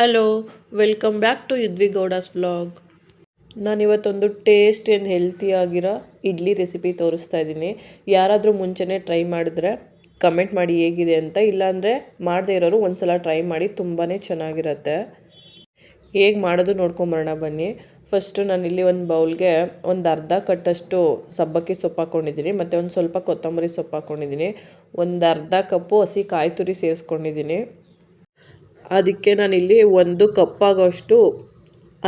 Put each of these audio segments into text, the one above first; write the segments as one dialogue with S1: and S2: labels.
S1: Hello, welcome back to Yudvi Gowda's vlog. ನಾನಿವತ್ತೊಂದು tasty and ಹೆಲ್ತಿಯಾಗಿರೋ idli recipe ತೋರಿಸ್ತಾ ಇದ್ದೀನಿ. ಯಾರಾದರೂ ಮುಂಚೆನೇ ಟ್ರೈ ಮಾಡಿದ್ರೆ ಕಮೆಂಟ್ ಮಾಡಿ ಹೇಗಿದೆ ಅಂತ. ಇಲ್ಲಾಂದರೆ ಮಾಡದೇ ಇರೋರು ಒಂದು ಸಲ ಟ್ರೈ ಮಾಡಿ, ತುಂಬಾ ಚೆನ್ನಾಗಿರುತ್ತೆ. ಹೇಗೆ ಮಾಡೋದು ನೋಡ್ಕೊಂಬರೋಣ ಬನ್ನಿ. ಫಸ್ಟು ನಾನಿಲ್ಲಿ ಒಂದು ಬೌಲ್ಗೆ ಒಂದು ಅರ್ಧ ಕಟ್ಟಷ್ಟು ಸಬ್ಬಕ್ಕಿ ಸೊಪ್ಪು ಹಾಕ್ಕೊಂಡಿದ್ದೀನಿ, ಮತ್ತು ಒಂದು ಸ್ವಲ್ಪ ಕೊತ್ತಂಬರಿ ಸೊಪ್ಪು ಹಾಕ್ಕೊಂಡಿದ್ದೀನಿ, ಒಂದು ಅರ್ಧ ಕಪ್ಪು ಹಸಿ ಕಾಯಿ ತುರಿ ಸೇರಿಸ್ಕೊಂಡಿದ್ದೀನಿ. ಅದಕ್ಕೆ ನಾನಿಲ್ಲಿ 1 ಕಪ್ಪಾಗೋಷ್ಟು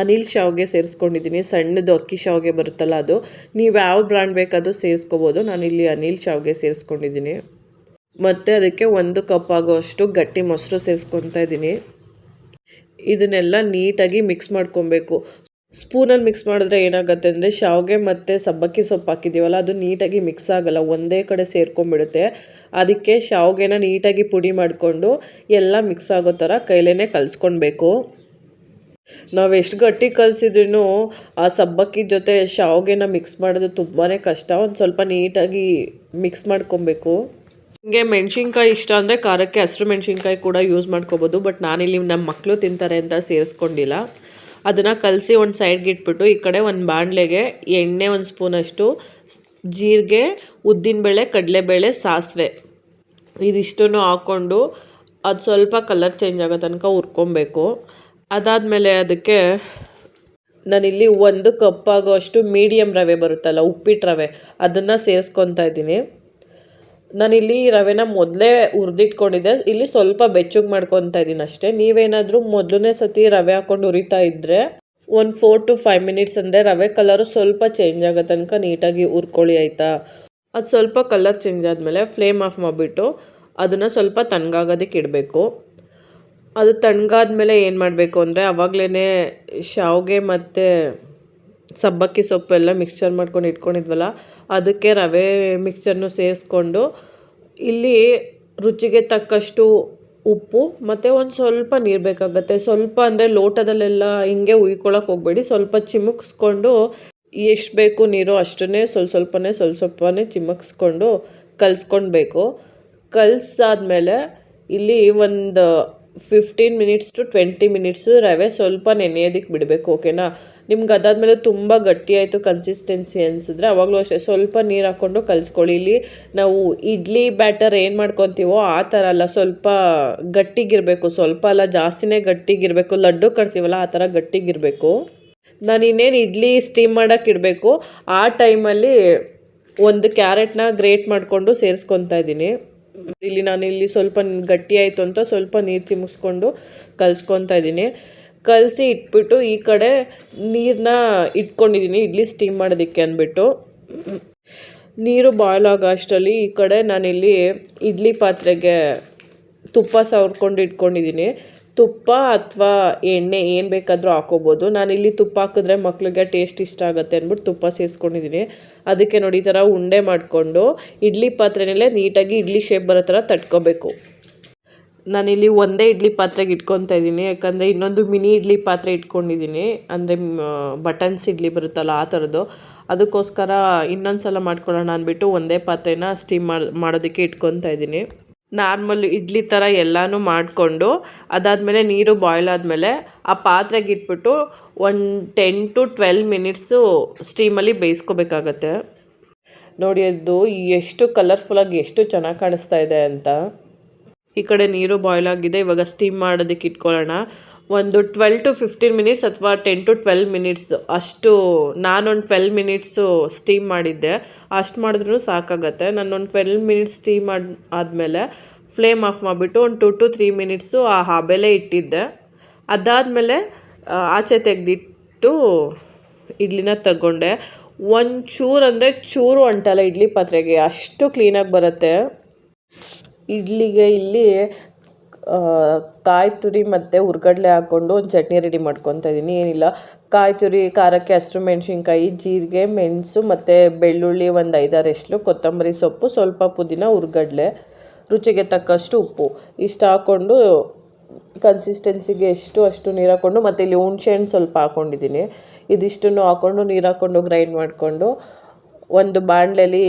S1: ಅನಿಲ್ ಶಾವಿಗೆ ಸೇರಿಸ್ಕೊಂಡಿದ್ದೀನಿ. ಸಣ್ಣದು ಅಕ್ಕಿ ಶಾವಿಗೆ ಬರುತ್ತಲ್ಲ ಅದು. ನೀವು ಯಾವ ಬ್ರ್ಯಾಂಡ್ ಬೇಕಾದರೂ ಸೇರಿಸ್ಕೋಬೋದು. ನಾನಿಲ್ಲಿ ಅನಿಲ್ ಶಾವಿಗೆ ಸೇರಿಸ್ಕೊಂಡಿದ್ದೀನಿ. ಮತ್ತು ಅದಕ್ಕೆ 1 ಕಪ್ ಆಗೋಷ್ಟು ಗಟ್ಟಿ ಮೊಸರು ಸೇರಿಸ್ಕೊತಾ ಇದ್ದೀನಿ. ಇದನ್ನೆಲ್ಲ ನೀಟಾಗಿ ಮಿಕ್ಸ್ ಮಾಡ್ಕೊಬೇಕು. ಸ್ಪೂನಲ್ಲಿ ಮಿಕ್ಸ್ ಮಾಡಿದ್ರೆ ಏನಾಗುತ್ತೆ ಅಂದರೆ ಶಾವಿಗೆ ಮತ್ತು ಸಬ್ಬಕ್ಕಿ ಸೊಪ್ಪು ಹಾಕಿದ್ದೀವಲ್ಲ, ಅದು ನೀಟಾಗಿ ಮಿಕ್ಸ್ ಆಗೋಲ್ಲ, ಒಂದೇ ಕಡೆ ಸೇರ್ಕೊಂಡ್ಬಿಡುತ್ತೆ. ಅದಕ್ಕೆ ಶಾವಿಗೆನ ನೀಟಾಗಿ ಪುಡಿ ಮಾಡಿಕೊಂಡು ಎಲ್ಲ ಮಿಕ್ಸ್ ಆಗೋ ಥರ ಕೈಲೇ ಕಲಿಸ್ಕೊಳ್ಬೇಕು. ನಾವು ಎಷ್ಟು ಗಟ್ಟಿ ಕಲಿಸಿದ್ರೂ ಆ ಸಬ್ಬಕ್ಕಿ ಜೊತೆ ಶಾವಿಗೆನ ಮಿಕ್ಸ್ ಮಾಡೋದು ತುಂಬಾ ಕಷ್ಟ. ಒಂದು ಸ್ವಲ್ಪ ನೀಟಾಗಿ ಮಿಕ್ಸ್ ಮಾಡ್ಕೊಬೇಕು. ನಿಮಗೆ ಮೆಣಸಿನ್ಕಾಯಿ ಇಷ್ಟ ಅಂದರೆ ಖಾರಕ್ಕೆ ಹಸಿರು ಮೆಣಸಿನ್ಕಾಯಿ ಕೂಡ ಯೂಸ್ ಮಾಡ್ಕೋಬೋದು. ಬಟ್ ನಾನಿಲ್ಲಿ ನಮ್ಮ ಮಕ್ಕಳು ತಿಂತಾರೆ ಅಂತ ಸೇರಿಸ್ಕೊಂಡಿಲ್ಲ. ಅದನ್ನು ಕಲಸಿ ಒಂದು ಸೈಡ್ಗೆ ಇಟ್ಬಿಟ್ಟು, ಈ ಕಡೆ ಒಂದು ಬಾಣಲೆಗೆ ಎಣ್ಣೆ 1 ಸ್ಪೂನಷ್ಟು, ಜೀರಿಗೆ, ಉದ್ದಿನಬೇಳೆ, ಕಡಲೆಬೇಳೆ, ಸಾಸಿವೆ ಇದಿಷ್ಟನ್ನು ಹಾಕ್ಕೊಂಡು ಅದು ಸ್ವಲ್ಪ ಕಲರ್ ಚೇಂಜ್ ಆಗೋ ತನಕ ಹುರ್ಕೊಬೇಕು. ಅದಾದಮೇಲೆ ಅದಕ್ಕೆ ನಾನಿಲ್ಲಿ 1 ಕಪ್ ಆಗೋಷ್ಟು ಮೀಡಿಯಮ್ ರವೆ ಬರುತ್ತಲ್ಲ, ಉಪ್ಪಿಟ್ಟು ರವೆ, ಅದನ್ನು ಸೇರಿಸ್ಕೊತಾ ಇದ್ದೀನಿ. ನಾನಿಲ್ಲಿ ರವೆನ ಮೊದಲೇ ಹುರಿದಿಟ್ಕೊಂಡಿದ್ದೆ, ಇಲ್ಲಿ ಸ್ವಲ್ಪ ಬೆಚ್ಚಗೆ ಮಾಡ್ಕೊತಾ ಇದ್ದೀನಿ ಅಷ್ಟೇ. ನೀವೇನಾದರೂ ಮೊದಲನೇ ಸತಿ ರವೆ ಹಾಕ್ಕೊಂಡು ಹುರಿತಾ ಇದ್ದರೆ ಒಂದು 4 to 5 ಮಿನಿಟ್ಸ್, ಅಂದರೆ ರವೆ ಕಲರು ಸ್ವಲ್ಪ ಚೇಂಜ್ ಆಗೋ ತನಕ ನೀಟಾಗಿ ಹುರ್ಕೊಳ್ಳಿ, ಆಯಿತಾ. ಅದು ಸ್ವಲ್ಪ ಕಲರ್ ಚೇಂಜ್ ಆದಮೇಲೆ ಫ್ಲೇಮ್ ಆಫ್ ಮಾಡಿಬಿಟ್ಟು ಅದನ್ನು ಸ್ವಲ್ಪ ತಣ್ಣಗಾಗೋದಕ್ಕೆ ಇಡಬೇಕು. ಅದು ತಣ್ಣಗಾದ್ಮೇಲೆ ಏನು ಮಾಡಬೇಕು ಅಂದರೆ, ಆವಾಗಲೇ ಶಾವಿಗೆ ಮತ್ತು ಸಬ್ಬಕ್ಕಿ ಸೊಪ್ಪೆಲ್ಲ ಮಿಕ್ಸ್ಚರ್ ಮಾಡ್ಕೊಂಡು ಇಟ್ಕೊಂಡಿದ್ವಲ್ಲ, ಅದಕ್ಕೆ ರವೆ ಮಿಕ್ಸ್ಚರ್ನು ಸೇರಿಸ್ಕೊಂಡು ಇಲ್ಲಿ ರುಚಿಗೆ ತಕ್ಕಷ್ಟು ಉಪ್ಪು ಮತ್ತು ಒಂದು ಸ್ವಲ್ಪ ನೀರು ಬೇಕಾಗುತ್ತೆ. ಸ್ವಲ್ಪ ಅಂದರೆ ಲೋಟದಲ್ಲೆಲ್ಲ ಹಿಂಗೆ ಉಯ್ಕೊಳ್ಳೋಕೆ ಹೋಗಬೇಡಿ, ಸ್ವಲ್ಪ ಚಿಮುಕ್ಸ್ಕೊಂಡು ಎಷ್ಟು ಬೇಕು ನೀರು ಅಷ್ಟನ್ನೇ ಸ್ವಲ್ಪನೇ ಚಿಮುಕ್ಸ್ಕೊಂಡು ಕಲಿಸ್ಕೊಳ್ಬೇಕು. ಕಲಿಸಾದ್ಮೇಲೆ ಇಲ್ಲಿ ಒಂದು 15 ಮಿನಿಟ್ಸ್ ಟು 20 ಮಿನಿಟ್ಸು ರವೆ ಸ್ವಲ್ಪ ನೆನೆಯೋದಕ್ಕೆ ಬಿಡಬೇಕು, ಓಕೆನಾ. ನಿಮ್ಗೆ ಅದಾದಮೇಲೆ ತುಂಬ ಗಟ್ಟಿಯಾಯಿತು ಕನ್ಸಿಸ್ಟೆನ್ಸಿ ಅನಿಸಿದ್ರೆ ಅವಾಗಲೂ ಅಷ್ಟೇ ಸ್ವಲ್ಪ ನೀರು ಹಾಕ್ಕೊಂಡು ಕಲಿಸ್ಕೊಳ್ಳಿ. ಇಲ್ಲಿ ನಾವು ಇಡ್ಲಿ ಬ್ಯಾಟರ್ ಏನು ಮಾಡ್ಕೊತೀವೋ ಆ ಥರ ಅಲ್ಲ, ಸ್ವಲ್ಪ ಗಟ್ಟಿಗಿರಬೇಕು, ಸ್ವಲ್ಪ ಅಲ್ಲ ಜಾಸ್ತಿನೇ ಗಟ್ಟಿಗಿರಬೇಕು. ಲಡ್ಡು ಕಟ್ತೀವಲ್ಲ ಆ ಥರ ಗಟ್ಟಿಗಿರಬೇಕು. ನಾನು ಇನ್ನೇನು ಇಡ್ಲಿ ಸ್ಟೀಮ್ ಮಾಡೋಕ್ಕೆ ಇಡಬೇಕು ಆ ಟೈಮಲ್ಲಿ ಒಂದು ಕ್ಯಾರೆಟ್ನ ಗ್ರೇಟ್ ಮಾಡಿಕೊಂಡು ಸೇರಿಸ್ಕೊತಾ ಇದ್ದೀನಿ. ನಾನಿಲ್ಲಿ ಸ್ವಲ್ಪ ಗಟ್ಟಿ ಆಯಿತು ಅಂತ ಸ್ವಲ್ಪ ನೀರು ಚಿಮುಕ್ಸ್ಕೊಂಡು ಕಲಿಸ್ಕೊತಾ ಇದ್ದೀನಿ. ಕಲಸಿ ಇಟ್ಬಿಟ್ಟು ಈ ಕಡೆ ನೀರನ್ನ ಇಟ್ಕೊಂಡಿದ್ದೀನಿ ಇಡ್ಲಿ ಸ್ಟೀಮ್ ಮಾಡೋದಕ್ಕೆ ಅಂದ್ಬಿಟ್ಟು. ನೀರು ಬಾಯ್ಲ್ ಆಗೋ ಅಷ್ಟರಲ್ಲಿ ಈ ಕಡೆ ನಾನಿಲ್ಲಿ ಇಡ್ಲಿ ಪಾತ್ರೆಗೆ ತುಪ್ಪ ಸವರ್ಕೊಂಡು ಇಟ್ಕೊಂಡಿದ್ದೀನಿ. ತುಪ್ಪ ಅಥವಾ ಎಣ್ಣೆ ಏನು ಬೇಕಾದರೂ ಹಾಕೋಬೋದು. ನಾನಿಲ್ಲಿ ತುಪ್ಪ ಹಾಕಿದ್ರೆ ಮಕ್ಕಳಿಗೆ ಟೇಸ್ಟ್ ಇಷ್ಟ ಆಗುತ್ತೆ ಅಂದ್ಬಿಟ್ಟು ತುಪ್ಪ ಸೇರಿಸ್ಕೊಂಡಿದ್ದೀನಿ. ಅದಕ್ಕೆ ನೋಡಿ ಈ ಥರ ಉಂಡೆ ಮಾಡಿಕೊಂಡು ಇಡ್ಲಿ ಪಾತ್ರೆನಲ್ಲೇ ನೀಟಾಗಿ ಇಡ್ಲಿ ಶೇಪ್ ಬರೋ ಥರ ತಟ್ಕೋಬೇಕು. ನಾನಿಲ್ಲಿ ಒಂದೇ ಇಡ್ಲಿ ಪಾತ್ರೆಗೆ ಇಟ್ಕೊತಾ ಇದ್ದೀನಿ, ಯಾಕಂದರೆ ಇನ್ನೊಂದು ಮಿನಿ ಇಡ್ಲಿ ಪಾತ್ರೆ ಇಟ್ಕೊಂಡಿದ್ದೀನಿ, ಅಂದರೆ ಬಟನ್ಸ್ ಇಡ್ಲಿ ಬರುತ್ತಲ್ಲ ಆ ಥರದ್ದು. ಅದಕ್ಕೋಸ್ಕರ ಇನ್ನೊಂದು ಸಲ ಮಾಡ್ಕೊಳ್ಳೋಣ ಅಂದ್ಬಿಟ್ಟು ಒಂದೇ ಪಾತ್ರೆನ ಸ್ಟೀಮ್ ಮಾಡೋದಕ್ಕೆ ಇಟ್ಕೊತಾ ಇದ್ದೀನಿ. ನಾರ್ಮಲ್ ಇಡ್ಲಿ ಥರ ಎಲ್ಲನೂ ಮಾಡಿಕೊಂಡು ಅದಾದಮೇಲೆ ನೀರು ಬಾಯ್ಲ್ ಆದಮೇಲೆ ಆ ಪಾತ್ರೆಗೆ ಇಟ್ಬಿಟ್ಟು ಒಂದು 10 to 12 ಮಿನಿಟ್ಸು ಸ್ಟೀಮಲ್ಲಿ ಬೇಯಿಸ್ಕೋಬೇಕಾಗತ್ತೆ. ನೋಡಿ ಅದು ಎಷ್ಟು ಕಲರ್ಫುಲ್ಲಾಗಿ ಎಷ್ಟು ಚೆನ್ನಾಗಿ ಕಾಣಿಸ್ತಾ ಇದೆ ಅಂತ. ಈ ಕಡೆ ನೀರು ಬಾಯ್ಲ್ ಆಗಿದೆ, ಇವಾಗ ಸ್ಟೀಮ್ ಮಾಡೋದಕ್ಕೆ ಇಟ್ಕೊಳ್ಳೋಣ. ಒಂದು 12 to 15 ಮಿನಿಟ್ಸ್ ಅಥವಾ 10 to 12 ಮಿನಿಟ್ಸ್ ಅಷ್ಟು. ನಾನೊಂದು 12 ಮಿನಿಟ್ಸು ಸ್ಟೀಮ್ ಮಾಡಿದ್ದೆ, ಅಷ್ಟು ಮಾಡಿದ್ರೂ ಸಾಕಾಗತ್ತೆ. ನಾನೊಂದು 12 ಮಿನಿಟ್ಸ್ ಸ್ಟೀಮ್ ಆದಮೇಲೆ ಫ್ಲೇಮ್ ಆಫ್ ಮಾಡಿಬಿಟ್ಟು ಒಂದು 2 to 3 ಮಿನಿಟ್ಸು ಆ ಹಬೆಲೇ ಇಟ್ಟಿದ್ದೆ. ಅದಾದಮೇಲೆ ಆಚೆ ತೆಗೆದಿಟ್ಟು ಇಡ್ಲಿನ ತಗೊಂಡೆ. ಒಂದು ಚೂರು ಅಂದರೆ ಚೂರು ಅಂಟಲ್ಲ ಇಡ್ಲಿ ಪಾತ್ರೆಗೆ, ಅಷ್ಟು ಕ್ಲೀನಾಗಿ ಬರುತ್ತೆ. ಇಡ್ಲಿಗೆ ಇಲ್ಲಿ ಕಾಯಿ ತುರಿ ಮತ್ತು ಹುರ್ಗಡ್ಲೆ ಹಾಕ್ಕೊಂಡು ಒಂದು ಚಟ್ನಿ ರೆಡಿ ಮಾಡ್ಕೊತಾ ಇದ್ದೀನಿ. ಏನಿಲ್ಲ, ಕಾಯಿ ತುರಿ ಖಾರಕ್ಕೆ ಹಸಿರು ಮೆಣಸಿನ್ಕಾಯಿ, ಜೀರಿಗೆ, ಮೆಣಸು ಮತ್ತು ಬೆಳ್ಳುಳ್ಳಿ ಒಂದು 5-6 ಎಸ್ಲು, ಕೊತ್ತಂಬರಿ ಸೊಪ್ಪು, ಸ್ವಲ್ಪ ಪುದೀನ, ಹುರ್ಗಡ್ಲೆ, ರುಚಿಗೆ ತಕ್ಕಷ್ಟು ಉಪ್ಪು ಇಷ್ಟು ಹಾಕ್ಕೊಂಡು ಕನ್ಸಿಸ್ಟೆನ್ಸಿಗೆ ಅಷ್ಟು ನೀರು ಹಾಕ್ಕೊಂಡು, ಮತ್ತು ಇಲ್ಲಿ ಹುಣಸೆಹಣ್ಣು ಸ್ವಲ್ಪ ಹಾಕ್ಕೊಂಡಿದ್ದೀನಿ. ಇದಿಷ್ಟನ್ನು ಹಾಕ್ಕೊಂಡು ನೀರು ಹಾಕ್ಕೊಂಡು ಗ್ರೈಂಡ್ ಮಾಡಿಕೊಂಡು ಒಂದು ಬಾಣಲೆಯಲ್ಲಿ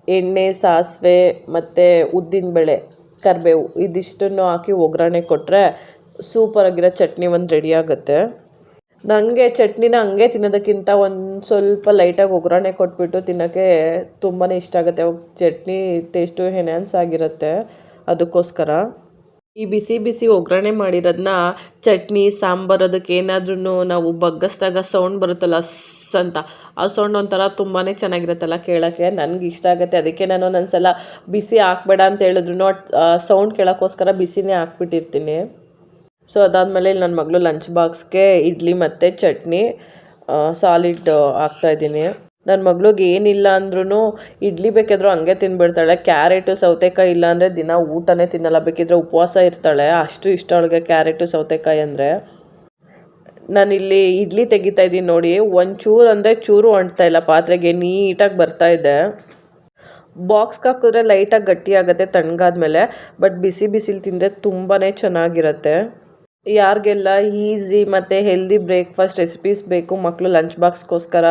S1: ಎಣ್ಣೆ, ಸಾಸಿವೆ ಮತ್ತು ಉದ್ದಿನಬೇಳೆ, ಕರಿಬೇವು ಇದಿಷ್ಟನ್ನು ಹಾಕಿ ಒಗ್ಗರಣೆ ಕೊಟ್ಟರೆ ಸೂಪರಾಗಿರೋ ಚಟ್ನಿ ಒಂದು ರೆಡಿ ಆಗುತ್ತೆ. ನನಗೆ ಚಟ್ನಿನ ಹಂಗೆ ತಿನ್ನೋದಕ್ಕಿಂತ ಒಂದು ಸ್ವಲ್ಪ ಲೈಟಾಗಿ ಒಗ್ಗರಣೆ ಕೊಟ್ಬಿಟ್ಟು ತಿನ್ನೋಕ್ಕೆ ತುಂಬಾ ಇಷ್ಟ ಆಗುತ್ತೆ. ಚಟ್ನಿ ಟೇಸ್ಟು ಎನ್ಹಾನ್ಸ್ ಆಗಿರುತ್ತೆ, ಅದಕ್ಕೋಸ್ಕರ. ಈ ಬಿಸಿ ಬಿಸಿ ಒಗ್ಗರಣೆ ಮಾಡಿರೋದನ್ನ ಚಟ್ನಿ ಸಾಂಬಾರು ಅದಕ್ಕೆ ಏನಾದ್ರೂ ನಾವು ಬಗ್ಗಿಸ್ದಾಗ ಸೌಂಡ್ ಬರುತ್ತಲ್ಲ ಅಂತ, ಆ ಸೌಂಡ್ ಒಂಥರ ತುಂಬಾ ಚೆನ್ನಾಗಿರುತ್ತಲ್ಲ ಕೇಳೋಕ್ಕೆ, ನನಗೆ ಇಷ್ಟ ಆಗುತ್ತೆ. ಅದಕ್ಕೆ ನಾನು ಒಂದೊಂದು ಸಲ ಬಿಸಿ ಹಾಕ್ಬೇಡ ಅಂತ ಹೇಳಿದ್ರು ಸೌಂಡ್ ಕೇಳೋಕ್ಕೋಸ್ಕರ ಬಿಸಿನೇ ಹಾಕ್ಬಿಟ್ಟಿರ್ತೀನಿ. ಸೊ ಅದಾದಮೇಲೆ ಇಲ್ಲಿ ನನ್ನ ಮಗಳು ಲಂಚ್ ಬಾಕ್ಸ್ಗೆ ಇಡ್ಲಿ ಮತ್ತು ಚಟ್ನಿ ಸಾಲಿಡ್ ಹಾಕ್ತಾಯಿದ್ದೀನಿ. ನನ್ನ ಮಗಳಿಗೆ ಏನಿಲ್ಲ ಅಂದ್ರೂ ಇಡ್ಲಿ ಬೇಕಿದ್ರೂ ಹಂಗೆ ತಿಂದ್ಬಿಡ್ತಾಳೆ. ಕ್ಯಾರೆಟು ಸೌತೆಕಾಯಿ ಇಲ್ಲ ಅಂದರೆ ದಿನ ಊಟನೇ ತಿನ್ನಲ್ಲ, ಬೇಕಿದ್ರೆ ಉಪವಾಸ ಇರ್ತಾಳೆ, ಅಷ್ಟು ಇಷ್ಟ ಅವಳಿಗೆ ಕ್ಯಾರೆಟು ಸೌತೆಕಾಯಿ ಅಂದರೆ. ನಾನಿಲ್ಲಿ ಇಡ್ಲಿ ತೆಗಿತಾ ಇದ್ದೀನಿ ನೋಡಿ, ಒಂಚೂರು ಅಂದರೆ ಚೂರು ಅಂಟ್ತಾ ಇಲ್ಲ, ಪಾತ್ರೆಗೆ ನೀಟಾಗಿ ಬರ್ತಾಯಿದೆ. ಬಾಕ್ಸ್ಗೆ ಹಾಕಿದ್ರೆ ಲೈಟಾಗಿ ಗಟ್ಟಿ ಆಗುತ್ತೆ ತಣ್ಣಗಾದ್ಮೇಲೆ, ಬಟ್ ಬಿಸಿ ಬಿಸಿಲು ತಿಂದರೆ ತುಂಬಾ ಚೆನ್ನಾಗಿರುತ್ತೆ. ಯಾರಿಗೆಲ್ಲ ಈಸಿ ಮತ್ತು ಹೆಲ್ದಿ ಬ್ರೇಕ್ಫಾಸ್ಟ್ ರೆಸಿಪೀಸ್ ಬೇಕು ಮಕ್ಕಳು ಲಂಚ್ ಬಾಕ್ಸ್ಗೋಸ್ಕರ,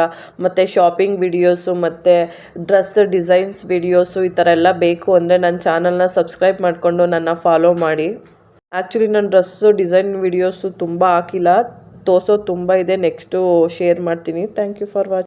S1: ಮತ್ತು ಶಾಪಿಂಗ್ ವಿಡಿಯೋಸು ಮತ್ತು ಡ್ರೆಸ್ ಡಿಸೈನ್ಸ್ ವಿಡಿಯೋಸು ಈ ಥರ ಎಲ್ಲ ಬೇಕು ಅಂದರೆ ನನ್ನ ಚಾನಲ್ನ ಸಬ್ಸ್ಕ್ರೈಬ್ ಮಾಡಿಕೊಂಡು ನನ್ನ ಫಾಲೋ ಮಾಡಿ. ಆ್ಯಕ್ಚುಲಿ ನಾನು ಡ್ರೆಸ್ಸು ಡಿಸೈನ್ ವಿಡಿಯೋಸು ತುಂಬ ಹಾಕಿಲ್ಲ, ತೋರಿಸೋದು ತುಂಬ ಇದೆ, ನೆಕ್ಸ್ಟು ಶೇರ್ ಮಾಡ್ತೀನಿ. Thank you for watching.